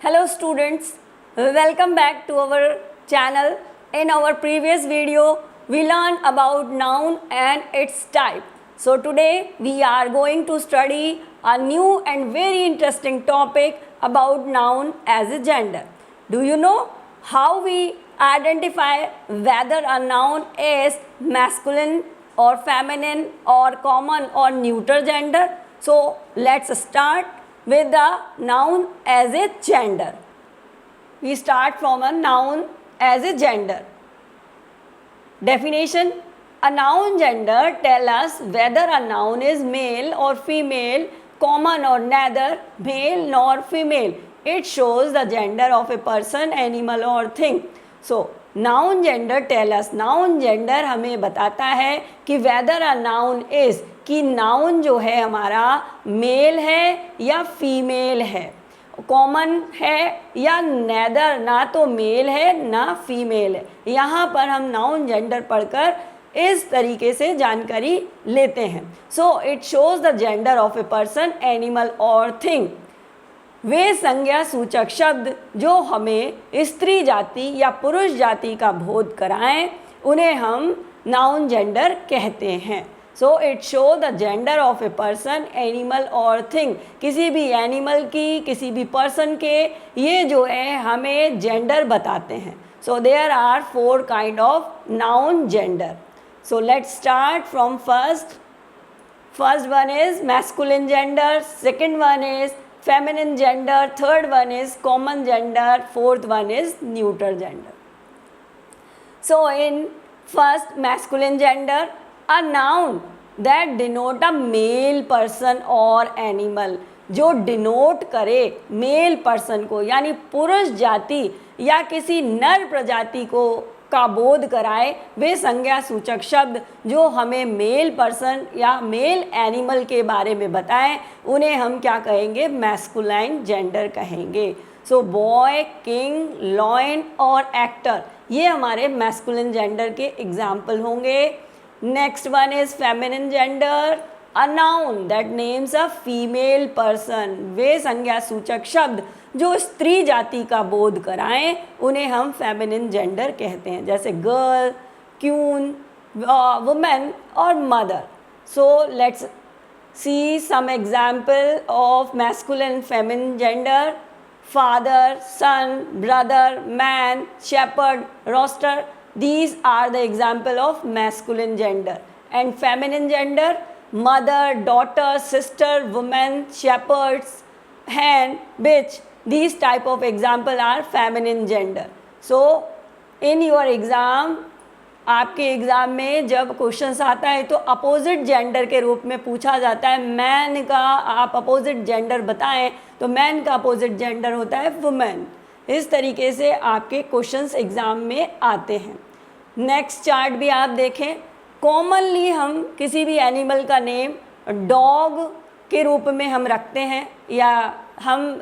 Hello students, welcome back to our channel. In our previous video, we learned about noun and its type. So today we are going to study a new and very interesting topic about noun as a gender. Do you know how we identify whether a noun is masculine or feminine or common or neuter gender? So let's start with the noun as a gender. We start from a noun as a gender. Definition: a noun gender tells us whether a noun is male or female, common or neither male nor female. It shows the gender of a person, animal or thing. So noun gender tell us, noun gender हमें बताता है कि whether a noun is, कि noun जो है हमारा mail है या फीमेल है, कॉमन है या नेदर, ना तो मेल है ना फीमेल है. यहाँ पर हम नाउन जेंडर पढ़कर इस तरीके से जानकारी लेते हैं. So it shows the gender of a person, animal और थिंग. वे संज्ञा सूचक शब्द जो हमें स्त्री जाति या पुरुष जाति का बोध कराएं, उन्हें हम नाउन जेंडर कहते हैं. So it show the gender of a person, animal और थिंग. किसी भी एनिमल की, किसी भी पर्सन के, ये जो है हमें जेंडर बताते हैं. So there are 4 kind of noun gender. So let's start from first. First one is masculine gender, second one is feminine gender, third one is common gender, fourth one is neuter gender. So in first masculine gender, a noun that denote a male person or animal, जो denote करे male person को यानी पुरुष जाति या किसी नर प्रजाति को का बोध कराए, वे संज्ञा सूचक शब्द जो हमें मेल पर्सन या मेल एनिमल के बारे में बताएं, उन्हें हम क्या कहेंगे? मैस्कुलाइन जेंडर कहेंगे. सो बॉय, किंग, लॉयन और एक्टर, ये हमारे मैस्कुलिन जेंडर के एग्जाम्पल होंगे. Next one is feminine gender, a noun that names a female person. वे संज्ञा सूचक शब्द जो स्त्री जाति का बोध कराएं, उन्हें हम फेमिनिन जेंडर कहते हैं, जैसे गर्ल, क्यून, वुमेन और mother. So let's see some example of masculine feminine gender. Father, son, brother, man, shepherd, rooster, these are the example of masculine gender. And feminine gender, mother, daughter, sister, woman, shepherds, hen, bitch. These type of example are feminine gender. So in your exam, आपके exam में जब questions आता है तो opposite gender के रूप में पूछा जाता है. मैन का आप अपोजिट जेंडर बताएं तो मैन का अपोजिट जेंडर होता है वुमेन. इस तरीके से आपके क्वेश्चंस एग्ज़ाम में आते हैं. नेक्स्ट चार्ट भी आप देखें. कॉमनली हम किसी भी एनिमल का नेम डॉग के रूप में हम रखते हैं, या हम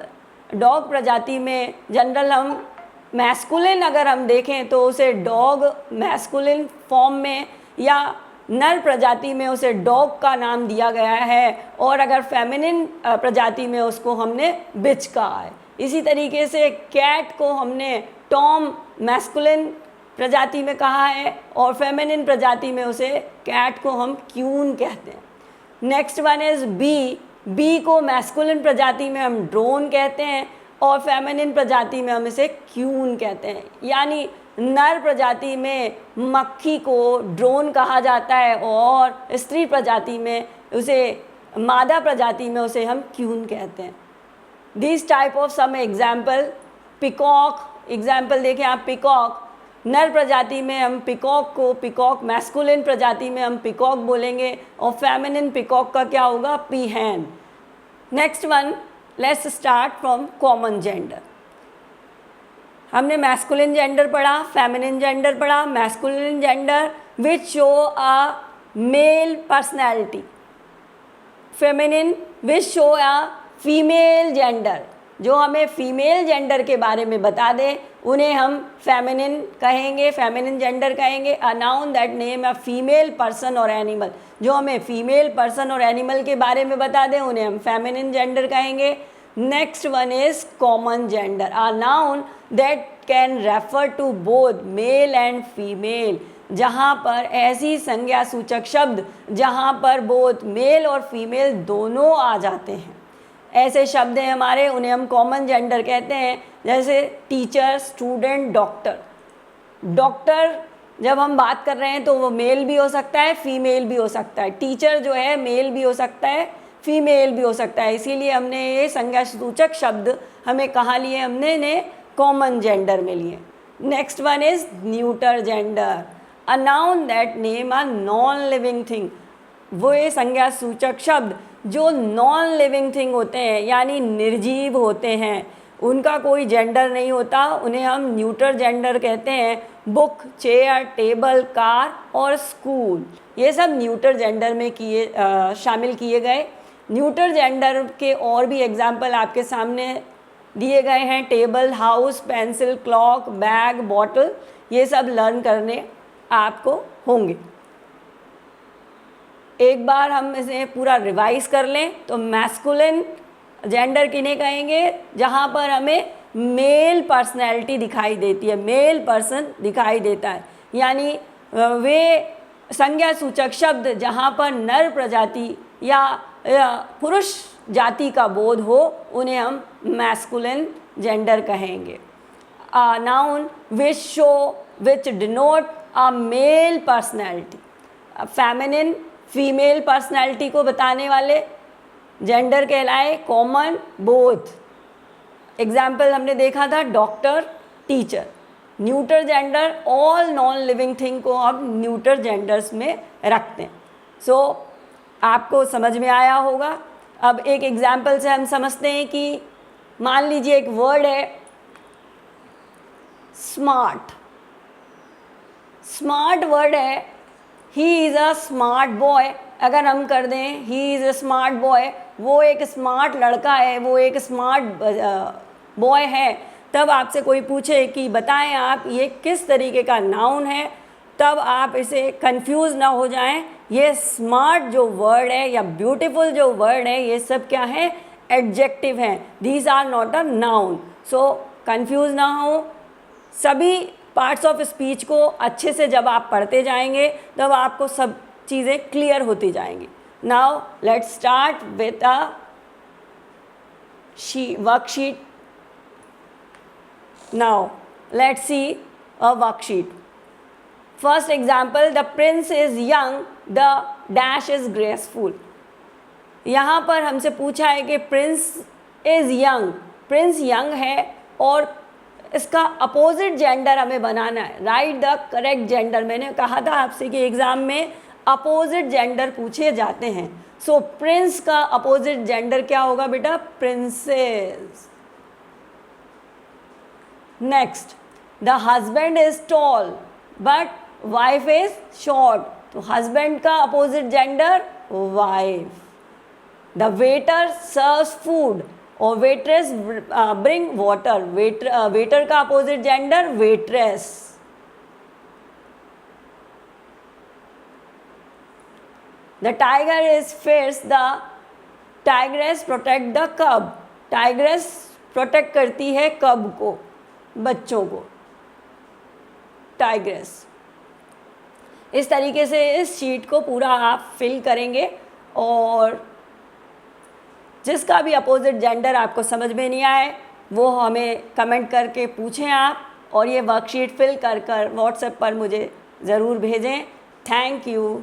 डॉग प्रजाति में जनरल हम मैस्कुलिन अगर हम देखें तो उसे डॉग मैस्कुलिन फॉर्म में, या नर प्रजाति में उसे डॉग का नाम दिया गया है, और अगर फेमिनिन प्रजाति में उसको हमने बिच कहा है. इसी तरीके से कैट को हमने टॉम मैस्कुलिन प्रजाति में कहा है, और फेमिनिन प्रजाति में उसे कैट को हम क्यून कहते हैं. Next one is bee. Bee को मैस्कुलिन प्रजाति में हम ड्रोन कहते हैं, और फेमिनिन प्रजाति में हम इसे क्यून कहते हैं. यानी नर प्रजाति में मक्खी को ड्रोन कहा जाता है, और स्त्री प्रजाति में उसे, मादा प्रजाति में उसे हम क्यून कहते हैं. This type of some example. Peacock example देखें आप. पिकॉक नर प्रजाति में हम पिकॉक को पिकॉक, मैस्कुलिन प्रजाति में हम पिकॉक बोलेंगे, और फेमिनिन पिकॉक का क्या होगा? Peahen. Next one, let's start from common gender. हमने मैस्कुलिन जेंडर पढ़ा, फेमिनिन जेंडर पढ़ा. Masculine gender which show a male personality, feminine which show a female gender, जो हमें फीमेल जेंडर के बारे में बता दें, उन्हें हम फेमिनिन कहेंगे, फेमिनिन जेंडर कहेंगे. अ noun that name a female person और एनिमल, जो हमें फीमेल पर्सन और एनिमल के बारे में बता दें, उन्हें हम फेमिनिन जेंडर कहेंगे. Next one is common gender, a noun that can refer to both male and female. जहाँ पर ऐसी संज्ञा सूचक शब्द जहाँ पर बोथ मेल और फीमेल दोनों आ जाते हैं, ऐसे शब्द हैं हमारे, उन्हें हम कॉमन जेंडर कहते हैं. जैसे टीचर, स्टूडेंट, डॉक्टर. डॉक्टर जब हम बात कर रहे हैं तो वो मेल भी हो सकता है, फीमेल भी हो सकता है. टीचर जो है मेल भी हो सकता है, फीमेल भी हो सकता है. इसीलिए हमने ये संज्ञा सूचक शब्द हमें कहाँ लिए, हमने इन्हें कॉमन जेंडर में लिए. Next one is neuter gender, a noun that name a non living thing. वो ये संज्ञा सूचक शब्द जो नॉन लिविंग थिंग होते हैं, यानी निर्जीव होते हैं, उनका कोई जेंडर नहीं होता, उन्हें हम न्यूटर जेंडर कहते हैं. बुक, चेयर, टेबल, कार और स्कूल, ये सब न्यूटर जेंडर में शामिल किए गए. न्यूटर जेंडर के और भी एग्जाम्पल आपके सामने दिए गए हैं. Table, house, pencil, clock, bag, bottle, ये सब लर्न करने आपको होंगे. एक बार हम इसे पूरा रिवाइज कर लें तो मैस्कुलिन जेंडर किन्हें कहेंगे, जहाँ पर हमें मेल पर्सनैलिटी दिखाई देती है, मेल पर्सन दिखाई देता है, यानी वे संज्ञा सूचक शब्द जहाँ पर नर प्रजाति या पुरुष जाति का बोध हो, उन्हें हम मैस्कुलिन जेंडर कहेंगे. Noun which show which denote a male personality, feminine female personality को बताने वाले जेंडर कहलाए कॉमन बोथ. एग्जाम्पल हमने देखा था doctor, teacher. Neuter gender all non living thing को हम न्यूटर जेंडर्स में रखते हैं. सो आपको समझ में आया होगा. अब एक एग्जाम्पल से हम समझते हैं कि मान लीजिए एक वर्ड है स्मार्ट. स्मार्ट वर्ड है, he is a smart boy. अगर हम कर दें he is a smart boy, वो एक स्मार्ट लड़का है, वो एक स्मार्ट बॉय है, तब आपसे कोई पूछे कि बताएं आप ये किस तरीके का नाउन है, तब आप इसे कंफ्यूज ना हो जाएं. ये स्मार्ट जो वर्ड है या ब्यूटीफुल जो वर्ड है, ये सब क्या है, एडजेक्टिव हैं. These are not a noun. So confuse ना हो. सभी पार्ट्स ऑफ स्पीच को अच्छे से जब आप पढ़ते जाएंगे तब आपको सब चीज़ें क्लियर होती जाएंगी. Now let's start with a worksheet. Now let's see a worksheet. First example, the Prince is young, the dash is graceful. यहाँ पर हमसे पूछा है कि Prince is young, Prince young है और इसका अपोजिट जेंडर हमें बनाना है. Right the correct gender. मैंने कहा था आपसे कि एग्ज़ाम में अपोजिट जेंडर पूछे जाते हैं. सो प्रिंस का अपोजिट जेंडर क्या होगा बेटा, princess. Next, the husband is tall but wife is short. तो हस्बैंड का opposite gender wife. The waiter serves food और वेट्रेस ब्रिंग वाटर. वेटर का opposite gender waitress. The tiger is fierce, the tigress protect the cub. Tigress protect करती है कब को, बच्चों को, टाइग्रेस. इस तरीके से इस शीट को पूरा आप फिल करेंगे और जिसका भी अपोजिट जेंडर आपको समझ में नहीं आए वो हमें कमेंट करके पूछें आप, और ये वर्कशीट फिल कर व्हाट्सएप पर मुझे ज़रूर भेजें. Thank you.